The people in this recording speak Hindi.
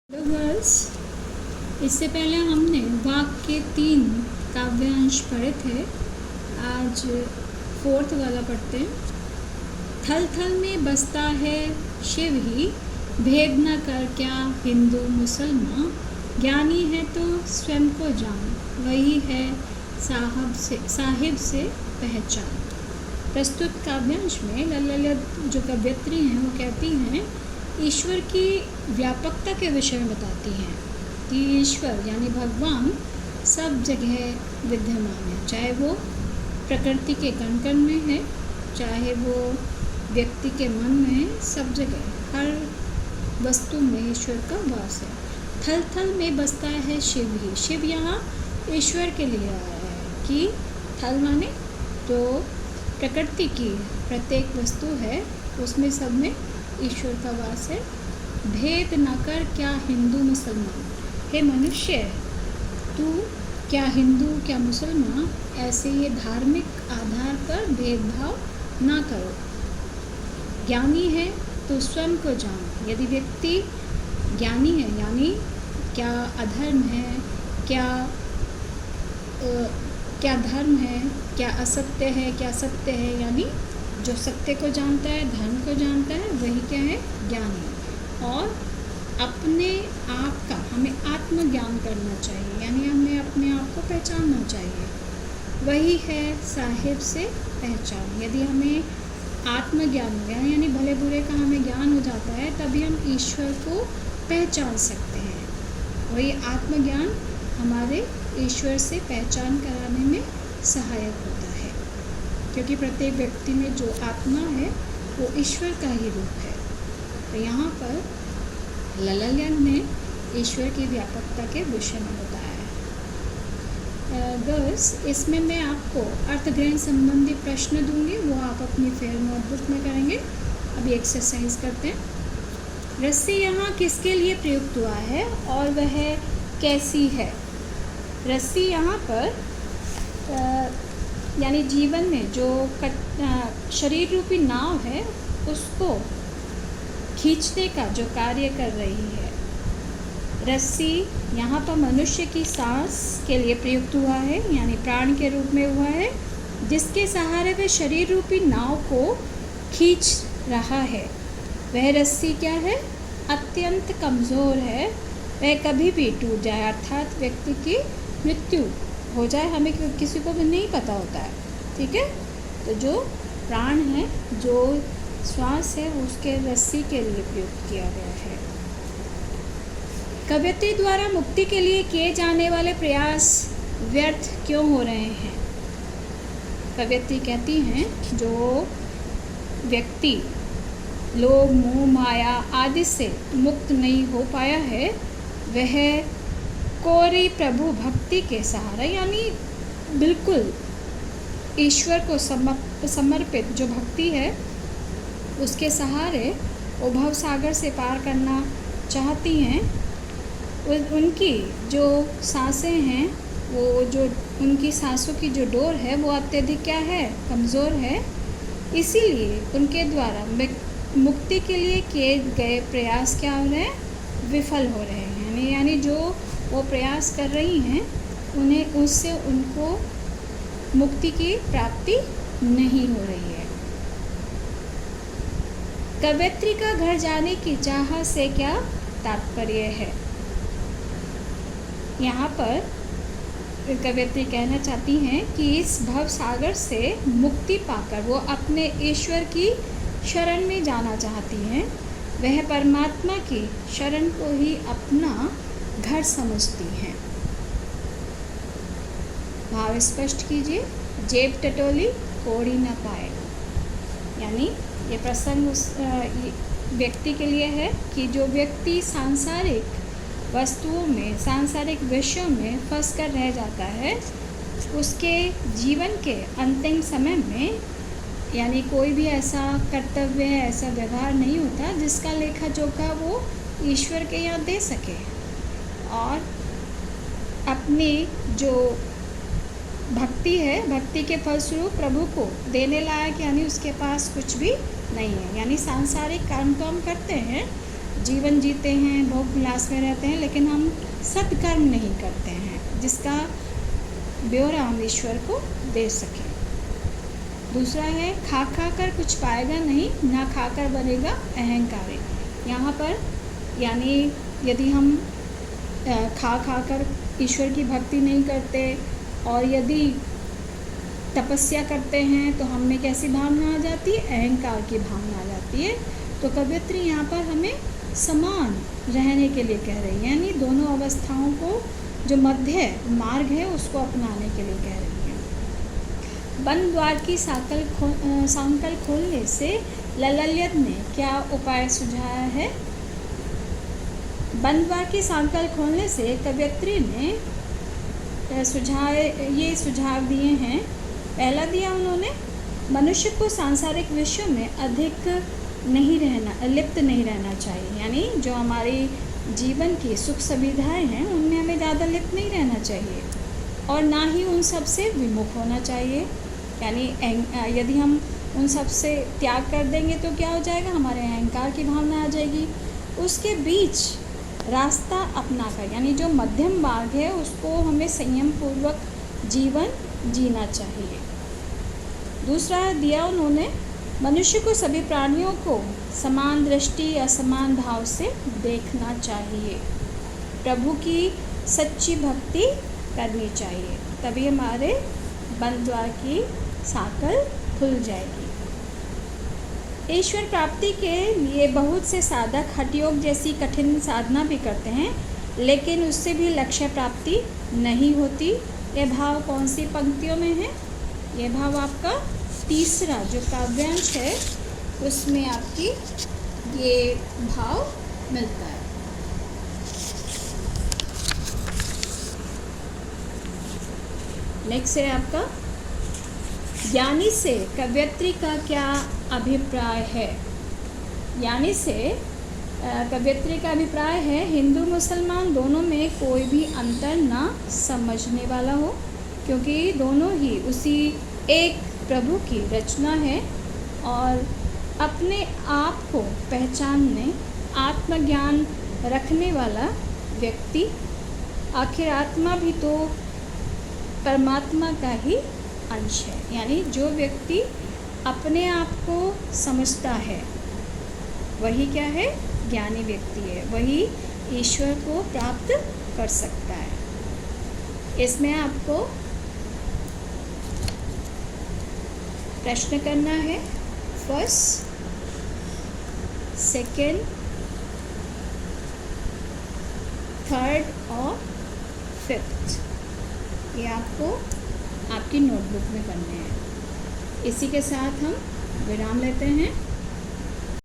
हेलो गर्ल्स, इससे पहले हमने वाक्य के 3 काव्यांश पढ़े थे। आज 4th वाला पढ़ते हैं। थल थल में बसता है शिव ही, भेद न कर क्या हिंदू मुसलमान, ज्ञानी है तो स्वयं को जान, वही है साहिब से पहचान। प्रस्तुत काव्यांश में ललिया जो कवयित्री हैं वो कहती हैं, ईश्वर की व्यापकता के विषय में बताती हैं कि ईश्वर यानी भगवान सब जगह विद्यमान है, चाहे वो प्रकृति के कण कण में है, चाहे वो व्यक्ति के मन में है, सब जगह हर वस्तु में ईश्वर का वास है। थल थल में बसता है शिव ही। शिव यहाँ ईश्वर के लिए आया है कि थल माने तो प्रकृति की प्रत्येक वस्तु है, उसमें सब में ईश्वर का वास है। भेद न कर क्या हिंदू मुसलमान, हे मनुष्य तू क्या हिंदू क्या मुसलमान, ऐसे ये धार्मिक आधार पर भेदभाव ना करो। ज्ञानी है तो स्वयं को जान। यदि व्यक्ति ज्ञानी है यानी क्या अधर्म है, क्या धर्म है, क्या असत्य है, क्या सत्य है, यानी जो सत्य को जानता है, धर्म को जानता है, वही क्या है, ज्ञानी। और अपने आप का हमें आत्मज्ञान करना चाहिए, यानी हमें अपने आप को पहचानना चाहिए, वही है साहिब से पहचान। यदि हमें आत्मज्ञान हो गया यानी भले बुरे का हमें ज्ञान हो जाता है, तभी हम ईश्वर को पहचान सकते हैं। वही आत्मज्ञान हमारे ईश्वर से पहचान कराने में सहायक होता है, क्योंकि प्रत्येक व्यक्ति में जो आत्मा है वो ईश्वर का ही रूप है। तो यहाँ पर ललिया ने ईश्वर की व्यापकता के विषय में बताया है। गर्ल्स, इसमें मैं आपको अर्थग्रहण संबंधी प्रश्न दूंगी, वो आप अपनी फेयर नोटबुक में करेंगे। अभी एक्सरसाइज करते हैं। रस्सी यहाँ किसके लिए प्रयुक्त हुआ है और वह कैसी है? रस्सी यहाँ पर यानी जीवन में जो शरीर रूपी नाव है उसको खींचने का जो कार्य कर रही है। रस्सी यहाँ पर मनुष्य की सांस के लिए प्रयुक्त हुआ है, यानी प्राण के रूप में हुआ है, जिसके सहारे वह शरीर रूपी नाव को खींच रहा है। वह रस्सी क्या है? अत्यंत कमज़ोर है, वह कभी भी टूट जाए, अर्थात व्यक्ति की मृत्यु हो जाए, हमें किसी को भी नहीं पता होता है। ठीक है, तो जो प्राण है, जो श्वास है, उसके रस्सी के लिए प्रयुक्त किया गया है। कवयित्री द्वारा मुक्ति के लिए किए जाने वाले प्रयास व्यर्थ क्यों हो रहे हैं? कवयित्री कहती हैं, जो व्यक्ति लोभ मोह माया आदि से मुक्त नहीं हो पाया है, वह कोरी प्रभु भक्ति के सहारा, यानी बिल्कुल ईश्वर को समर्पित जो भक्ति है उसके सहारे वो भव सागर से पार करना चाहती हैं। उनकी जो सांसें हैं, वो जो उनकी सांसों की जो डोर है वो अत्यधिक क्या है, कमज़ोर है, इसीलिए उनके द्वारा मुक्ति के लिए किए गए प्रयास क्या हो रहे हैं, विफल हो रहे हैं। यानी जो वो प्रयास कर रही हैं उन्हें उससे उनको मुक्ति की प्राप्ति नहीं हो रही है। कवयित्री का घर जाने की चाह से क्या तात्पर्य है? यहाँ पर कवयित्री कहना चाहती हैं कि इस भव सागर से मुक्ति पाकर वो अपने ईश्वर की शरण में जाना चाहती हैं। वह परमात्मा की शरण को ही अपना घर समझती हैं। भाव स्पष्ट कीजिए। जेब टटोली कोड़ी न पाए, यानी ये प्रसंग उस व्यक्ति के लिए है कि जो व्यक्ति सांसारिक वस्तुओं में, सांसारिक विषयों में फंस कर रह जाता है, उसके जीवन के अंतिम समय में यानी कोई भी ऐसा कर्तव्य, ऐसा व्यवहार नहीं होता जिसका लेखा जोखा वो ईश्वर के यहाँ दे सके, और अपनी जो भक्ति है, भक्ति के फलस्वरूप प्रभु को देने लायक यानी उसके पास कुछ भी नहीं है। यानी सांसारिक काम तो हम करते हैं, जीवन जीते हैं, भोग विलास में रहते हैं, लेकिन हम सत्कर्म नहीं करते हैं जिसका ब्यौरा हम ईश्वर को दे सकें। दूसरा है खा खा कर कुछ पाएगा नहीं, ना खाकर बनेगा अहंकारी। यहाँ पर यानी यदि हम खा खा कर ईश्वर की भक्ति नहीं करते और यदि तपस्या करते हैं तो हम में कैसी भावना आ जाती है? अहंकार की भावना आ जाती है। तो कवयित्री यहाँ पर हमें समान रहने के लिए कह रही है, यानी दोनों अवस्थाओं को जो मध्य मार्ग है उसको अपनाने के लिए कह रही है। बंद द्वार की सांकल खोलने से ललित ने क्या उपाय सुझाया है? बंद द्वार की सांकल खोलने से कवयित्री ने ये सुझाव दिए हैं। पहला दिया उन्होंने, मनुष्य को सांसारिक विषयों में अधिक लिप्त नहीं रहना चाहिए, यानी जो हमारी जीवन की सुख सुविधाएं हैं उनमें हमें ज़्यादा लिप्त नहीं रहना चाहिए और ना ही उन सब से विमुख होना चाहिए। यानी यदि हम उन सब से त्याग कर देंगे तो क्या हो जाएगा? हमारे अहंकार की भावना आ जाएगी। उसके बीच रास्ता अपनाकर, यानी जो मध्यम मार्ग है उसको हमें संयम पूर्वक जीवन जीना चाहिए। दूसरा दिया उन्होंने, मनुष्य को सभी प्राणियों को समान दृष्टि असमान भाव से देखना चाहिए, प्रभु की सच्ची भक्ति करनी चाहिए, तभी हमारे बंद द्वार की सांकल खुल जाएगी। ईश्वर प्राप्ति के लिए बहुत से साधक हठयोग जैसी कठिन साधना भी करते हैं, लेकिन उससे भी लक्ष्य प्राप्ति नहीं होती। यह भाव कौन सी पंक्तियों में है? यह भाव आपका तीसरा जो काव्यांश है उसमें आपकी ये भाव मिलता है। नेक्स्ट है आपका, ज्ञानी से कवयित्री का क्या अभिप्राय है? ज्ञानी से कवयित्री का अभिप्राय है, हिंदू मुसलमान दोनों में कोई भी अंतर ना समझने वाला हो, क्योंकि दोनों ही उसी एक प्रभु की रचना है और अपने आप को पहचानने, आत्मज्ञान रखने वाला व्यक्ति, आखिर आत्मा भी तो परमात्मा का ही अंश है। यानी जो व्यक्ति अपने आप को समझता है वही क्या है? ज्ञानी व्यक्ति है, वही ईश्वर को प्राप्त कर सकता है। इसमें आपको प्रश्न करना है, फर्स्ट, सेकेंड, थर्ड और फिफ्थ, ये आपको आपकी नोटबुक में करने हैं। इसी के साथ हम विराम लेते हैं।